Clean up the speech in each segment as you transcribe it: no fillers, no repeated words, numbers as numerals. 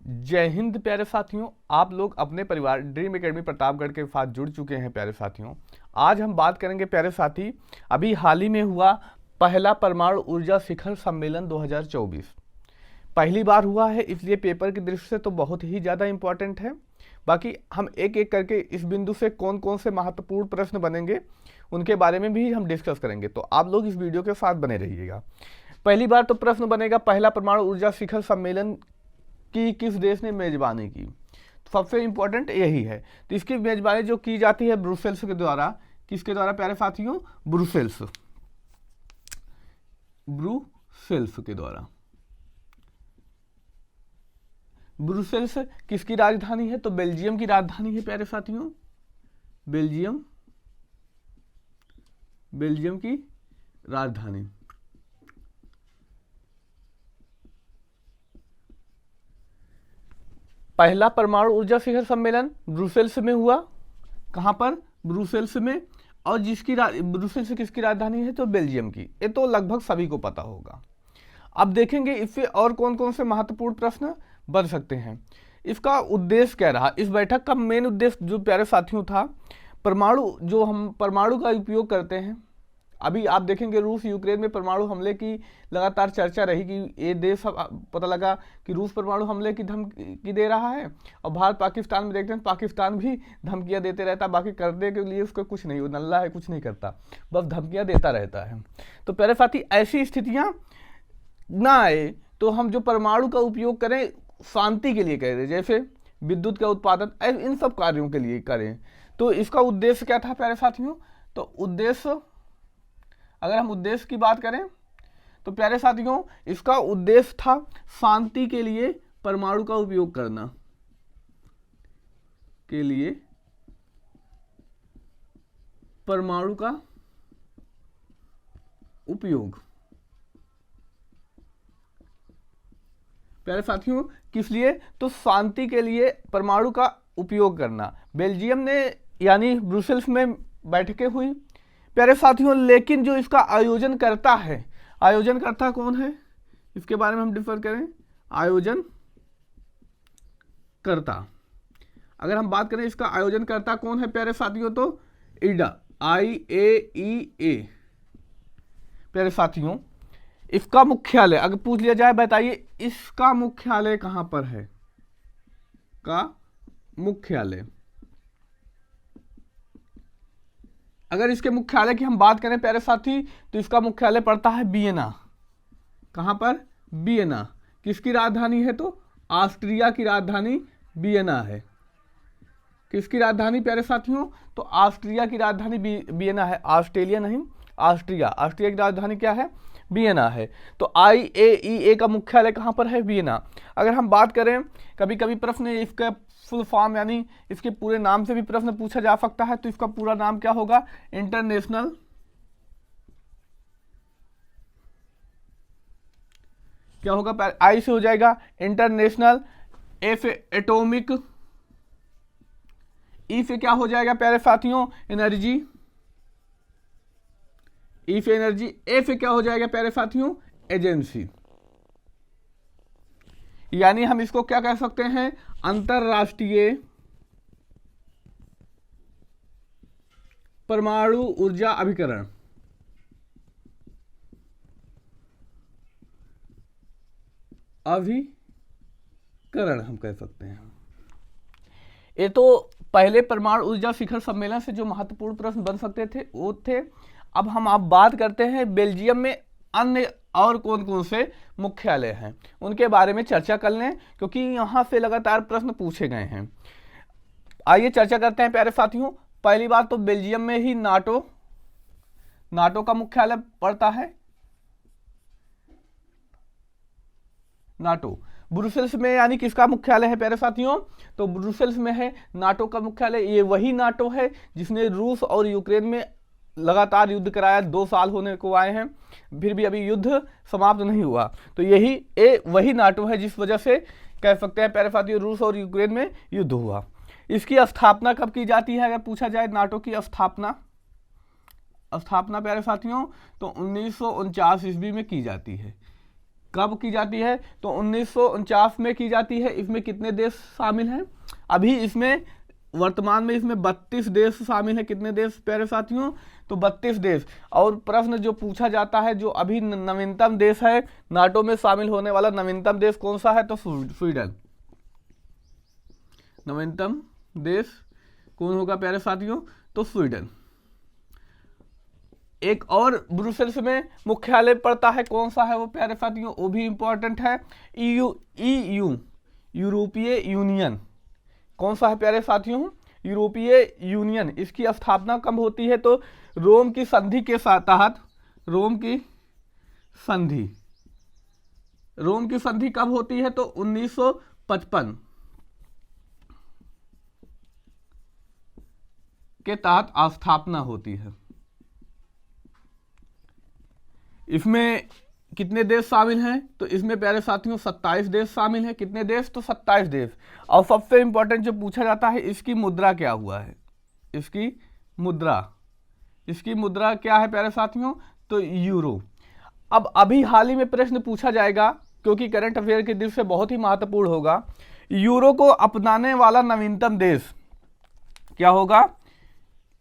जय हिंद प्यारे साथियों, आप लोग अपने परिवार ड्रीम एकेडमी प्रतापगढ़ के साथ जुड़ चुके हैं। प्यारे साथियों, आज हम बात करेंगे प्यारे साथी, अभी हाल ही में हुआ पहला परमाणु ऊर्जा शिखर सम्मेलन 2024। पहली बार हुआ है, इसलिए पेपर की दृष्टि से तो बहुत ही ज़्यादा इम्पोर्टेंट है। बाकी हम एक एक करके इस बिंदु से कौन कौन से महत्वपूर्ण प्रश्न बनेंगे उनके बारे में भी हम डिस्कस करेंगे, तो आप लोग इस वीडियो के साथ बने रहिएगा। पहली बार तो प्रश्न बनेगा, पहला परमाणु ऊर्जा शिखर सम्मेलन की किस देश ने मेजबानी की। तो सबसे इंपॉर्टेंट यही है। तो इसकी मेजबानी जो की जाती है ब्रुसेल्स के द्वारा, किसके द्वारा प्यारे साथियों? ब्रुसेल्स, ब्रुसेल्स के द्वारा। ब्रुसेल्स किसकी राजधानी है? तो बेल्जियम की राजधानी है प्यारे साथियों, बेल्जियम, बेल्जियम की राजधानी। पहला परमाणु ऊर्जा शिखर सम्मेलन ब्रुसेल्स में हुआ। कहां पर? ब्रुसेल्स में। और ब्रुसेल्स किसकी राजधानी है? तो बेल्जियम की। ये तो लगभग सभी को पता होगा। अब देखेंगे इससे और कौन कौन से महत्वपूर्ण प्रश्न बन सकते हैं। इसका उद्देश्य क्या रहा? इस बैठक का मेन उद्देश्य जो प्यारे साथियों था, परमाणु, जो हम परमाणु का उपयोग करते हैं। अभी आप देखेंगे रूस यूक्रेन में परमाणु हमले की लगातार चर्चा रही कि ये देश, पता लगा कि रूस परमाणु हमले की धमकी दे रहा है, और भारत पाकिस्तान में देखते हैं पाकिस्तान भी धमकियां देते रहता, बाकी करने के लिए उसको कुछ नहीं, वो नल्ला है, कुछ नहीं करता, बस धमकियां देता रहता है। तो प्यारे साथी, ऐसी स्थितियां ना आए तो हम जो परमाणु का उपयोग करें शांति के लिए करें, जैसे विद्युत का उत्पादन, इन सब कार्यों के लिए करें। तो इसका उद्देश्य क्या था प्यारे साथियों? तो उद्देश्य, अगर हम उद्देश्य की बात करें तो प्यारे साथियों, इसका उद्देश्य था शांति के लिए परमाणु का उपयोग करना, के लिए परमाणु का उपयोग। प्यारे साथियों, किस लिए? तो शांति के लिए परमाणु का उपयोग करना। बेल्जियम ने, यानी ब्रुसेल्स में बैठकें हुई प्यारे साथियों, लेकिन जो इसका आयोजन करता है, आयोजन करता कौन है, इसके बारे में हम डिस्कस करें। आयोजन करता, अगर हम बात करें इसका आयोजन करता कौन है प्यारे साथियों, तो IAEA, IAEA। प्यारे साथियों, इसका मुख्यालय अगर पूछ लिया जाए, बताइए इसका मुख्यालय कहां पर है? का मुख्यालय, अगर इसके मुख्यालय की हम बात करें प्यारे साथी, तो इसका मुख्यालय पड़ता है वियना। कहां पर? वियना। किसकी राजधानी है? तो ऑस्ट्रिया की राजधानी वियना है। किसकी राजधानी प्यारे साथियों? तो ऑस्ट्रिया की राजधानी वियना है, ऑस्ट्रेलिया नहीं, ऑस्ट्रिया। ऑस्ट्रिया की राजधानी क्या है? वियना है। तो IAEA का मुख्यालय कहां पर है? वियना। अगर हम बात करें, कभी कभी प्रश्न इसका फुल फॉर्म, यानी इसके पूरे नाम से भी प्रश्न पूछा जा सकता है, तो इसका पूरा नाम क्या होगा? इंटरनेशनल, क्या होगा? आई से हो जाएगा इंटरनेशनल एटॉमिक, ई से क्या हो जाएगा प्यारे साथियों? एनर्जी, ई से एनर्जी। ए से क्या हो जाएगा प्यारे साथियों? एजेंसी। यानी हम इसको क्या कह सकते हैं? अंतरराष्ट्रीय परमाणु ऊर्जा अभिकरण, अभिकरण हम कह सकते हैं। ये तो पहले परमाणु ऊर्जा शिखर सम्मेलन से जो महत्वपूर्ण प्रश्न बन सकते थे वो थे। अब हम बात करते हैं बेल्जियम में अन्य और कौन कौन से मुख्यालय हैं, उनके बारे में चर्चा कर लें, क्योंकि यहां से लगातार प्रश्न पूछे गए हैं। आइए चर्चा करते हैं प्यारे साथियों। पहली बात तो बेल्जियम में ही नाटो का मुख्यालय पड़ता है, नाटो। ब्रुसेल्स में यानी किसका मुख्यालय है प्यारे साथियों? तो ब्रुसेल्स में है नाटो का मुख्यालय। ये वही नाटो है जिसने रूस और यूक्रेन में लगातार युद्ध कराया, 2 साल होने को आए हैं, फिर भी अभी युद्ध समाप्त नहीं हुआ। तो यही वही नाटो है जिस वजह से कह सकते हैं प्यारे साथियों रूस और यूक्रेन में युद्ध हुआ। इसकी स्थापना कब की जाती है अगर पूछा जाए? नाटो की स्थापना प्यारे साथियों तो 1949 ईस्वी में की जाती है। कब की जाती है? तो 1949 में की जाती है। इसमें कितने देश शामिल हैं? अभी इसमें वर्तमान में इसमें 32 देश शामिल हैं। कितने देश प्यारे साथियों? तो 32 देश। और प्रश्न जो पूछा जाता है, जो अभी नवीनतम देश है नाटो में शामिल होने वाला नवीनतम देश कौन सा है? तो स्वीडन। नवीनतम देश कौन होगा प्यारे साथियों? तो स्वीडन। एक और ब्रुसेल्स में मुख्यालय पड़ता है, कौन सा है वो प्यारे साथियों? वो भी इंपॉर्टेंट है। ईयू यूरोपीय यूनियन। कौन सा है प्यारे साथियों? यूरोपीय यूनियन। इसकी स्थापना कब होती है? तो रोम की संधि के तहत। रोम की संधि कब होती है? तो 1955 के तहत स्थापना होती है। इसमें कितने देश शामिल हैं? तो इसमें प्यारे साथियों 27 देश शामिल हैं। कितने देश? तो 27 देश। और सबसे इंपॉर्टेंट जो पूछा जाता है, इसकी मुद्रा क्या हुआ है? इसकी मुद्रा क्या है प्यारे साथियों? तो यूरो। अब अभी हाल ही में प्रश्न पूछा जाएगा, क्योंकि करंट अफेयर की दृष्टि से बहुत ही महत्वपूर्ण होगा। यूरो को अपनाने वाला नवीनतम देश क्या होगा?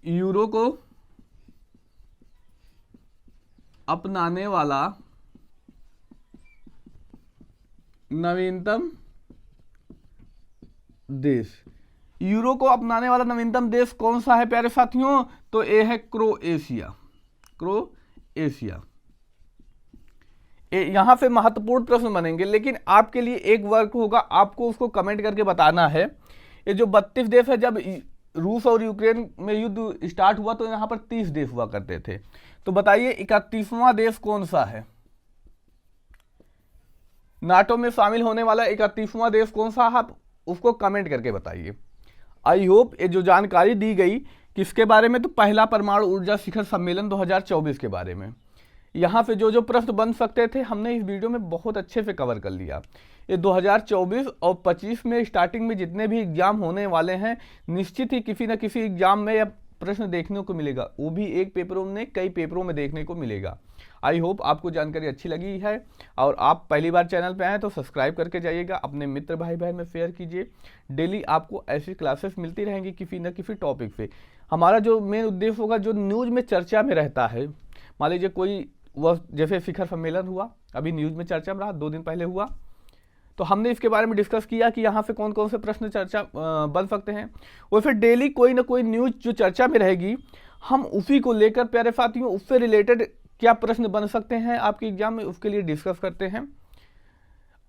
यूरो को अपनाने वाला नवीनतम देश। यूरो को अपनाने वाला नवीनतम देश कौन सा है प्यारे साथियों? तो ये है क्रोएशिया। यहां से महत्वपूर्ण प्रश्न बनेंगे, लेकिन आपके लिए एक वर्क होगा, आपको उसको कमेंट करके बताना है। ये जो 32 देश है, जब रूस और यूक्रेन में युद्ध स्टार्ट हुआ तो यहां पर 30 देश हुआ करते थे। तो बताइए 31वां देश कौन सा है? नाटो में शामिल होने वाला 31वां देश कौन सा है? आप उसको कमेंट करके बताइए। आई होप ये जो जानकारी दी गई किसके बारे में? तो पहला परमाणु ऊर्जा शिखर सम्मेलन 2024 के बारे में। यहाँ पे जो प्रश्न बन सकते थे हमने इस वीडियो में बहुत अच्छे से कवर कर लिया। ये 2024 और 25 में स्टार्टिंग में जितने भी एग्जाम होने वाले हैं, निश्चित ही किसी न किसी एग्जाम में यह प्रश्न देखने को मिलेगा। वो भी एक पेपरों में, कई पेपरों में देखने को मिलेगा। आई होप आपको जानकारी अच्छी लगी है, और आप पहली बार चैनल पे आए तो सब्सक्राइब करके जाइएगा, अपने मित्र भाई बहन में शेयर कीजिए। डेली आपको ऐसी क्लासेस मिलती रहेंगी किसी न किसी टॉपिक पे। हमारा जो मेन उद्देश्य होगा, जो न्यूज़ में चर्चा में रहता है, मान लीजिए कोई वह जैसे शिखर सम्मेलन हुआ, अभी न्यूज़ में चर्चा में रहा, 2 दिन पहले हुआ, तो हमने इसके बारे में डिस्कस किया कि यहाँ से कौन कौन से प्रश्न चर्चा बन सकते हैं। और फिर डेली कोई ना कोई न्यूज़ जो चर्चा में रहेगी, हम उसी को लेकर प्यारे साथियों, उससे रिलेटेड क्या प्रश्न बन सकते हैं आपके एग्जाम में, उसके लिए डिस्कस करते हैं।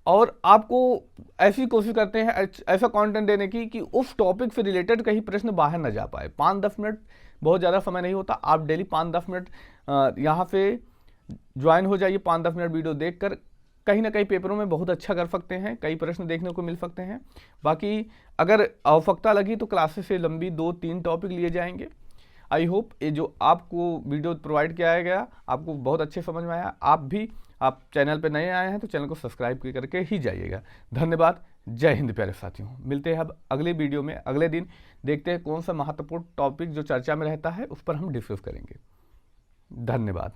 और आपको ऐसी कोशिश करते हैं ऐसा कंटेंट देने की कि उस टॉपिक से रिलेटेड कहीं प्रश्न बाहर न जा पाए। 5-10 मिनट बहुत ज़्यादा समय नहीं होता, आप डेली 5-10 मिनट यहाँ से ज्वाइन हो जाइए। 5-10 मिनट वीडियो देखकर कहीं ना कहीं पेपरों में बहुत अच्छा कर सकते हैं, कई प्रश्न देखने को मिल सकते हैं। बाकी अगर आवश्यकता लगी तो क्लासेस से लंबी 2-3 टॉपिक लिए जाएंगे। आई होप ये जो आपको वीडियो प्रोवाइड किया गया आपको बहुत अच्छे समझ में आया। आप चैनल पे नए आए हैं तो चैनल को सब्सक्राइब करके ही जाइएगा। धन्यवाद। जय हिंद प्यारे साथियों। मिलते हैं अब अगले वीडियो में, अगले दिन देखते हैं कौन सा महत्वपूर्ण टॉपिक जो चर्चा में रहता है उस पर हम डिस्कस करेंगे। धन्यवाद।